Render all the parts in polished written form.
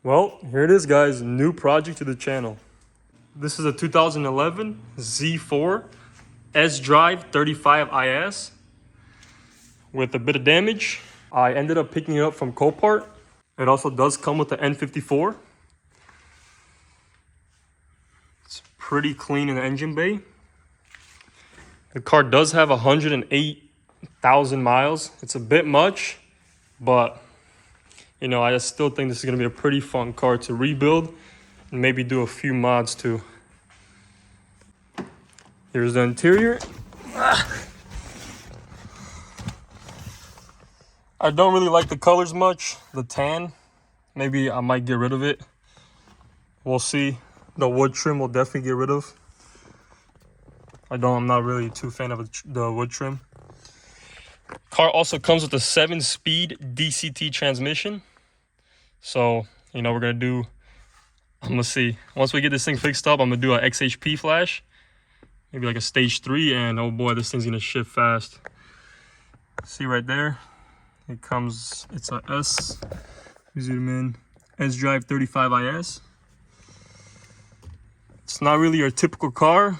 Well, here it is, guys. New project to the channel. This is a 2011 Z4 SDRIVE35IS with a bit of damage. I ended up picking it up from COPART. It also does come with the N54. It's pretty clean in the engine bay. The car does have 108,000 miles. It's a bit much, but you know, I still think this is going to be a pretty fun car to rebuild and maybe do a few mods too. Here's the interior. I don't really like the colors much. The tan, maybe I might get rid of it. We'll see. The wood trim will definitely get rid of. I'm not really too fan of the wood trim. Car also comes with a 7-speed DCT transmission. So, you know, I'm gonna see. Once we get this thing fixed up, I'm gonna do an XHP flash. Maybe like a stage 3, and oh boy, this thing's gonna shift fast. See right there? It's a S, zoom in, SDRIVE35IS. It's not really your typical car,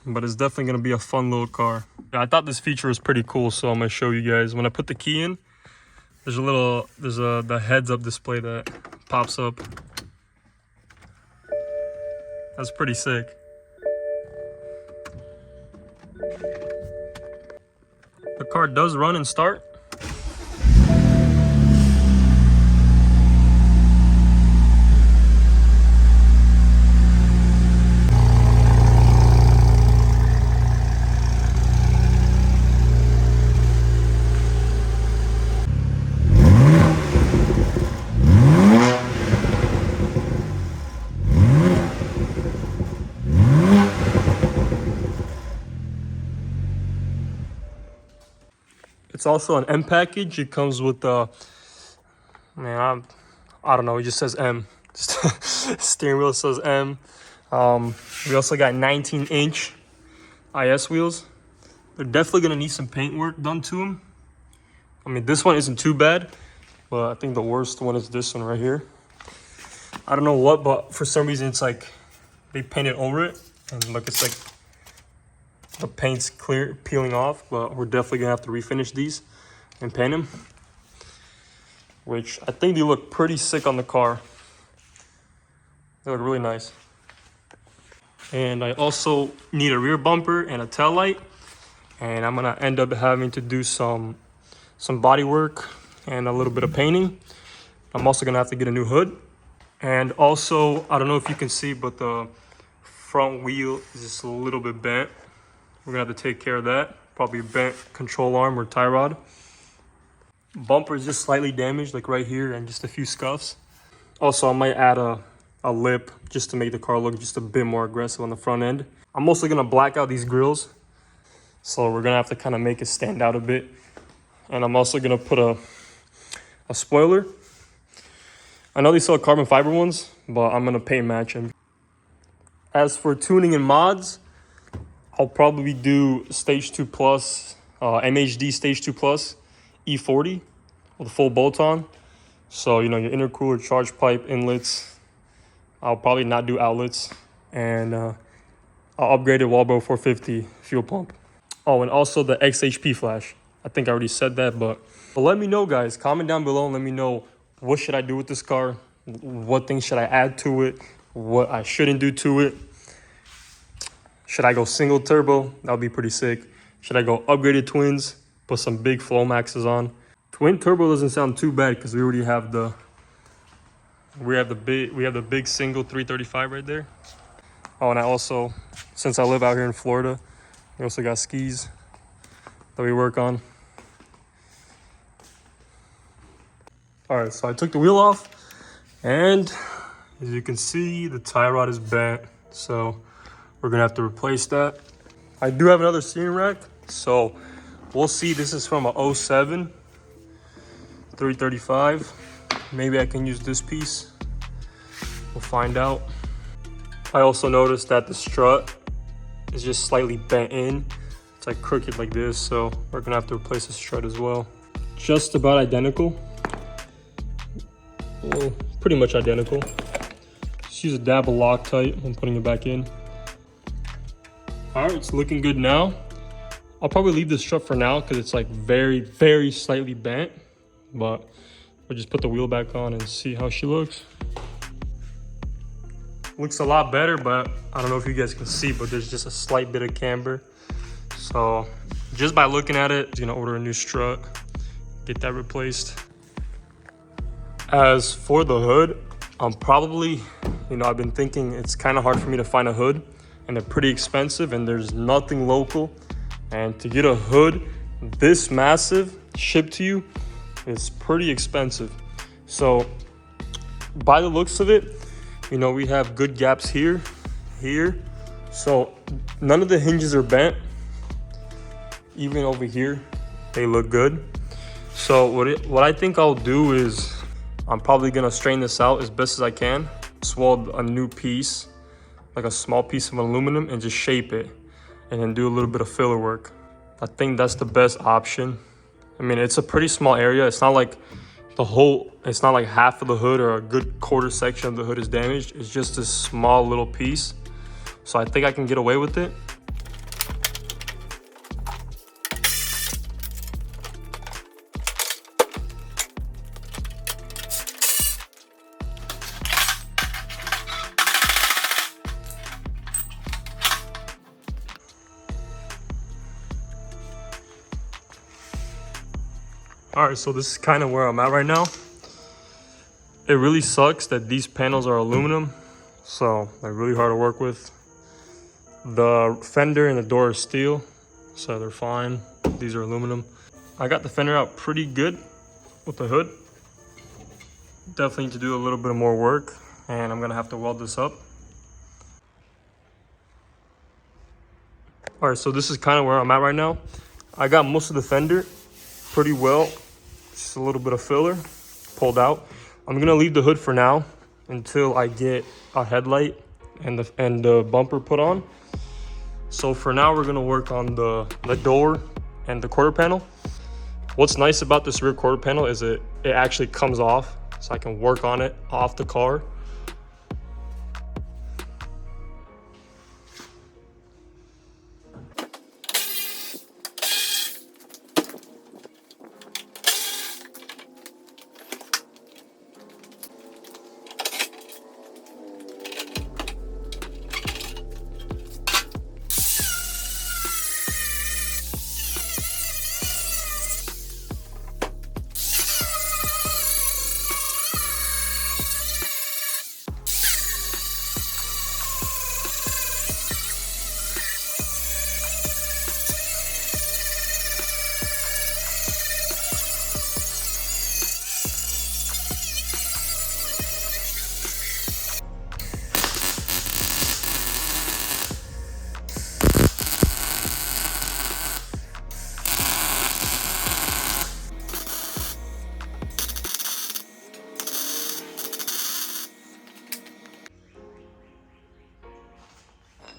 but it's definitely gonna be a fun little car. I thought this feature was pretty cool, so I'm gonna show you guys. When I put the key in, there's the heads-up display that pops up. That's pretty sick. The car does run and start. It's also an M package. It comes with I don't know, it just says M. Steering wheel says M. We also got 19-inch IS wheels. They're definitely gonna need some paint work done to them. I mean, this one isn't too bad, but I think the worst one is this one right here. I don't know what, but for some reason it's like they painted over it, and look, it's like the paint's clear, peeling off, but we're definitely gonna have to refinish these and paint them, which I think they look pretty sick on the car. They look really nice. And I also need a rear bumper and a tail light, and I'm gonna end up having to do some body work and a little bit of painting. I'm also gonna have to get a new hood. And also, I don't know if you can see, but the front wheel is just a little bit bent. We're gonna have to take care of that. Probably bent control arm or tie rod. Bumper is just slightly damaged, like right here, and just a few scuffs. Also, I might add a lip just to make the car look just a bit more aggressive on the front end. I'm also gonna black out these grills, so we're gonna have to kind of make it stand out a bit. And I'm also gonna put a spoiler. I know they sell carbon fiber ones, but I'm gonna paint match them. As for tuning and mods, I'll probably do Stage 2 Plus, MHD Stage 2 Plus E40 with a full bolt-on. So, you know, your intercooler, charge pipe, inlets. I'll probably not do outlets. And I'll upgrade a Walbro 450 fuel pump. Oh, and also the XHP flash. I think I already said that, but let me know, guys. Comment down below and let me know, what should I do with this car? What things should I add to it? What I shouldn't do to it? Should I go single turbo? That would be pretty sick. Should I go upgraded twins? Put some big flow maxes on. Twin turbo doesn't sound too bad because we already have the big single 335 right there. Oh, and I also, since I live out here in Florida, we also got skis that we work on. All right, so I took the wheel off, and as you can see, the tie rod is bent, so we're gonna have to replace that. I do have another steering rack, so we'll see. This is from a 07 335. Maybe I can use this piece. We'll find out. I also noticed that the strut is just slightly bent in. It's like crooked like this, so we're gonna have to replace the strut as well. Just about identical. We'll pretty much identical. Just use a dab of Loctite when putting it back in. All right, it's looking good now. I'll probably leave this strut for now because it's like very, very slightly bent, but we'll just put the wheel back on and see how she looks. Looks a lot better, but I don't know if you guys can see, but there's just a slight bit of camber. So just by looking at it, I'm gonna order a new strut, get that replaced. As for the hood, I'm probably, I've been thinking it's kind of hard for me to find a hood, and they're pretty expensive and there's nothing local. And to get a hood this massive shipped to you is pretty expensive. So by the looks of it, we have good gaps here. So none of the hinges are bent. Even over here, they look good. So what I think I'll do is I'm probably gonna strain this out as best as I can. Swell a new piece, like a small piece of aluminum, and just shape it. And then do a little bit of filler work. I think that's the best option. I mean, it's a pretty small area. It's not like it's not like half of the hood or a good quarter section of the hood is damaged. It's just this small little piece. So I think I can get away with it. All right, so this is kind of where I'm at right now. It really sucks that these panels are aluminum, so they're really hard to work with. The fender and the door are steel, so they're fine. These are aluminum. I got the fender out pretty good with the hood. Definitely need to do a little bit more work, and I'm gonna have to weld this up. All right, so this is kind of where I'm at right now. I got most of the fender pretty well. Just a little bit of filler pulled out. I'm gonna leave the hood for now until I get a headlight and the bumper put on. So for now, we're gonna work on the door and the quarter panel. What's nice about this rear quarter panel is it actually comes off, so I can work on it off the car.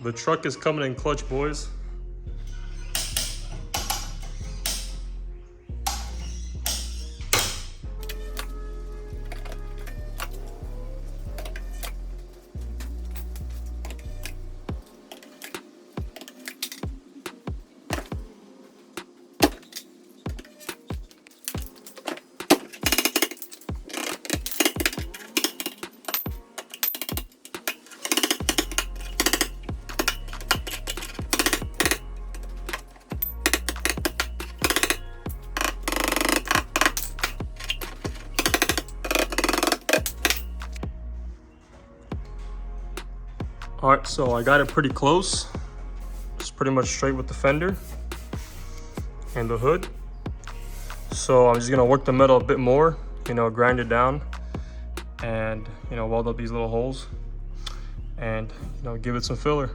The truck is coming in clutch, boys. All right, so I got it pretty close. It's pretty much straight with the fender and the hood. So I'm just gonna work the metal a bit more, grind it down and, weld up these little holes and, give it some filler.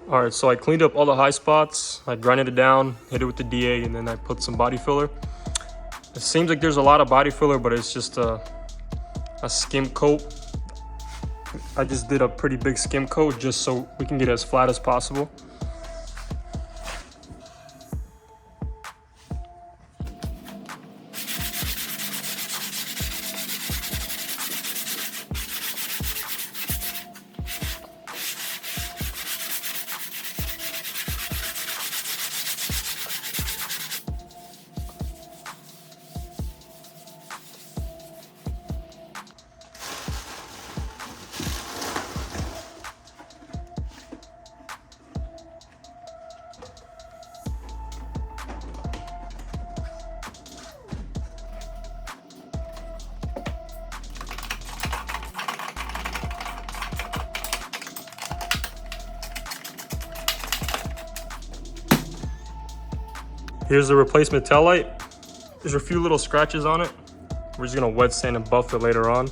All right, so I cleaned up all the high spots. I grinded it down, hit it with the DA, and then I put some body filler. It seems like there's a lot of body filler, but it's just a skim coat. I just did a pretty big skim coat just so we can get it as flat as possible. Here's the replacement tail light. There's a few little scratches on it. We're just gonna wet sand and buff it later on.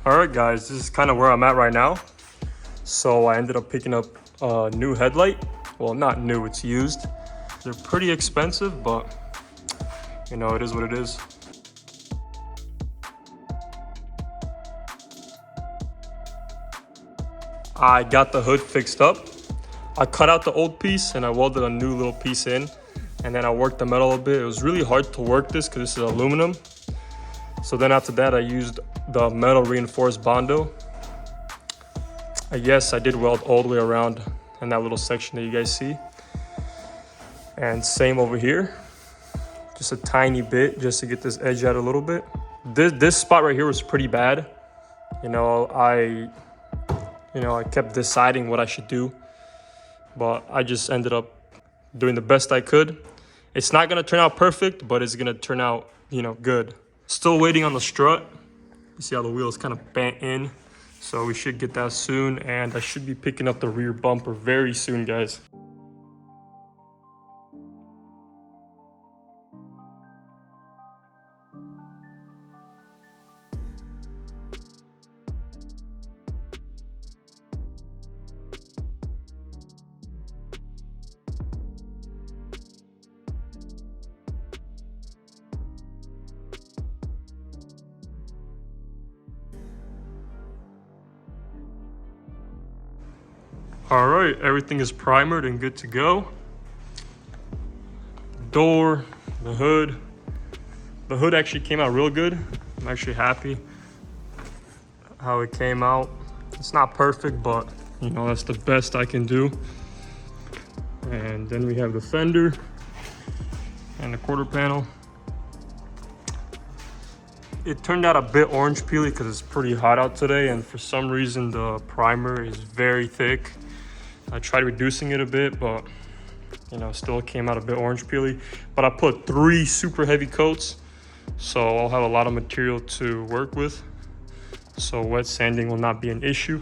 All right, guys, this is kind of where I'm at right now. So I ended up picking up a new headlight. Well, not new, it's used. They're pretty expensive, but you know, it is what it is. I got the hood fixed up. I cut out the old piece and I welded a new little piece in, and then I worked the metal a bit. It was really hard to work this because this is aluminum. So then after that, I used the metal reinforced Bondo. Yes, I did weld all the way around in that little section that you guys see. And same over here. Just a tiny bit just to get this edge out a little bit. This spot right here was pretty bad. I kept deciding what I should do, but I just ended up doing the best I could. It's not gonna turn out perfect, but it's gonna turn out, good. Still waiting on the strut. You see how the wheel is kind of bent in. So we should get that soon, and I should be picking up the rear bumper very soon, guys. All right, everything is primered and good to go. Door, the hood. The hood actually came out real good. I'm actually happy how it came out. It's not perfect, but that's the best I can do. And then we have the fender and the quarter panel. It turned out a bit orange peely because it's pretty hot out today, and for some reason the primer is very thick. I tried reducing it a bit, but still came out a bit orange peely. But I put 3 super heavy coats, so I'll have a lot of material to work with. So wet sanding will not be an issue.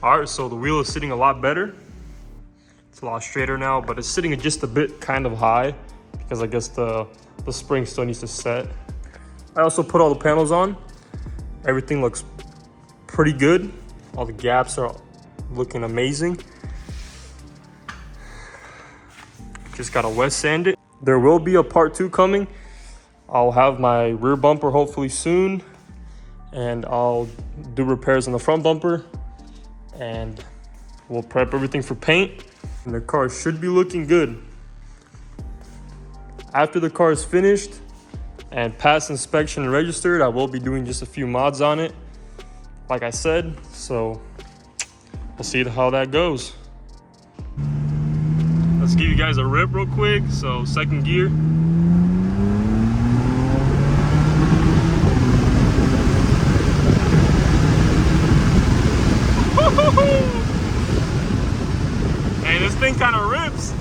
All right, so the wheel is sitting a lot better. It's a lot straighter now, but it's sitting just a bit kind of high because I guess the spring still needs to set. I also put all the panels on. Everything looks pretty good. All the gaps are looking amazing. Just gotta wet sand it. There will be a part 2 coming. I'll have my rear bumper hopefully soon, and I'll do repairs on the front bumper, and we'll prep everything for paint. And the car should be looking good. After the car is finished and passed inspection and registered, I will be doing just a few mods on it, like I said. So we'll see how that goes. Let's give you guys a rip real quick. So second gear. Hey, this thing kind of rips.